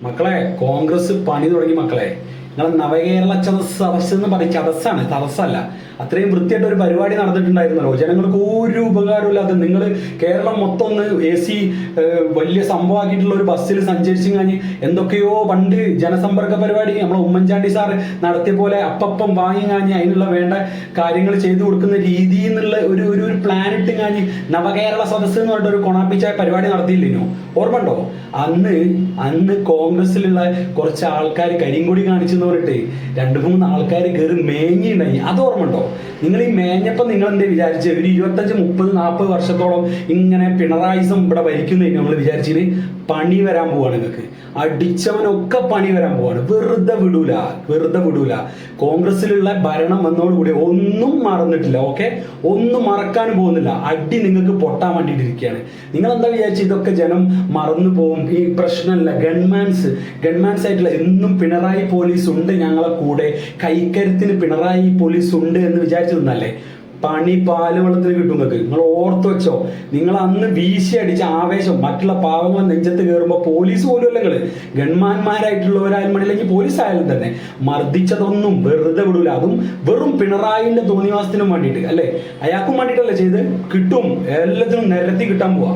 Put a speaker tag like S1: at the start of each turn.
S1: മക്കളെ കോൺഗ്രസ് പണി തുടങ്ങി മക്കളെ. നിങ്ങൾ നവകേരള സദസ്സ് എന്ന് പറയും, ചതസ്സാണ്, തടസ്സമല്ല. അത്രയും വൃത്തിയായിട്ട് ഒരു പരിപാടി നടന്നിട്ടുണ്ടായിരുന്നല്ലോ. ജനങ്ങൾക്ക് ഒരു ഉപകാരമില്ലാതെ നിങ്ങൾ കേരളം മൊത്തം ഒന്ന് AC വലിയ സംഭവമാക്കിയിട്ടുള്ള ഒരു ബസ്സിൽ സഞ്ചരിച്ചു കഴിഞ്ഞ് എന്തൊക്കെയോ പണ്ട് ജനസമ്പർക്ക പരിപാടി നമ്മളെ ഉമ്മൻചാണ്ടി സാറ് നടത്തിയ പോലെ അപ്പം വാങ്ങി കഴിഞ്ഞ് അതിനുള്ള വേണ്ട കാര്യങ്ങൾ ചെയ്തു കൊടുക്കുന്ന രീതി എന്നുള്ള ഒരു പ്ലാൻ ഇട്ട് കഴിഞ്ഞ് നവകേരള സദസ്സ് എന്ന് പറഞ്ഞിട്ട് ഒരു കൊണാപ്പിച്ച പരിപാടി നടത്തിയില്ലേനോ? ഓർമ്മ ഉണ്ടോ? അന്ന് കോൺഗ്രസിലുള്ള കുറച്ച് ആൾക്കാർ കരിങ്കൊടി കാണിച്ചെന്ന് പറഞ്ഞിട്ട് 2-3 ആൾക്കാർ കയറി മേഞ്ഞിണ്ടായി. അത് ഓർമ്മ ഉണ്ടോ? നിങ്ങൾ ഈ മേഞ്ഞപ്പം നിങ്ങൾ എന്താ വിചാരിച്ചത്? ഒരു 25-30-40 വർഷത്തോളം ഇങ്ങനെ പിണറായിസം ഇവിടെ ഭരിക്കുന്നതിന് നമ്മൾ വിചാരിച്ചിട്ട് പണി വരാൻ പോവാണ്. നിങ്ങൾക്ക് അടിച്ചവനൊക്കെ പണി വരാൻ പോവാണ്. വെറുതെ വിടൂല. കോൺഗ്രസിലുള്ള ഭരണം വന്നതോടുകൂടി ഒന്നും മറന്നിട്ടില്ല. ഓക്കെ, ഒന്നും മറക്കാനും പോകുന്നില്ല. അടി നിങ്ങൾക്ക് പൊട്ടാൻ വേണ്ടിയിട്ടിരിക്കുകയാണ്. നിങ്ങൾ എന്താ വിചാരിച്ചു ഇതൊക്കെ ജനം മറന്നു പോകും? ഈ പ്രശ്നമല്ല. ഗൺമാൻസ് ആയിട്ടുള്ള എന്നും പിണറായി പോലീസ് ഉണ്ട് ഞങ്ങളെ കൂടെ, കൈക്കരുത്തിന് പിണറായി പോലീസ് ഉണ്ട് എന്ന് വിചാരിച്ചിരുന്നല്ലേ? പണി പാല് വെള്ളത്തിൽ കിട്ടും നിങ്ങൾക്ക്. നിങ്ങൾ ഓർത്ത് വെച്ചോ. നിങ്ങൾ അന്ന് വീശി അടിച്ച ആവേശം മറ്റുള്ള പാവങ്ങൾ നെഞ്ചത്ത് കയറുമ്പോൾ പോലീസ് പോലും അല്ല, നിങ്ങൾ ഗൺമാന്മാരായിട്ടുള്ളവരായാലും മണില്ലെങ്കിൽ പോലീസ് ആയാലും തന്നെ മർദ്ദിച്ചതൊന്നും വെറുതെ വിടൂല. അതും വെറും പിണറായിന്റെ തോന്നിവാസത്തിനും വേണ്ടിയിട്ട് അല്ലേ? അയാൾക്കും വേണ്ടിയിട്ടല്ലേ ചെയ്ത്? കിട്ടും, എല്ലാത്തിനും നിരത്തി കിട്ടാൻ പോവാ.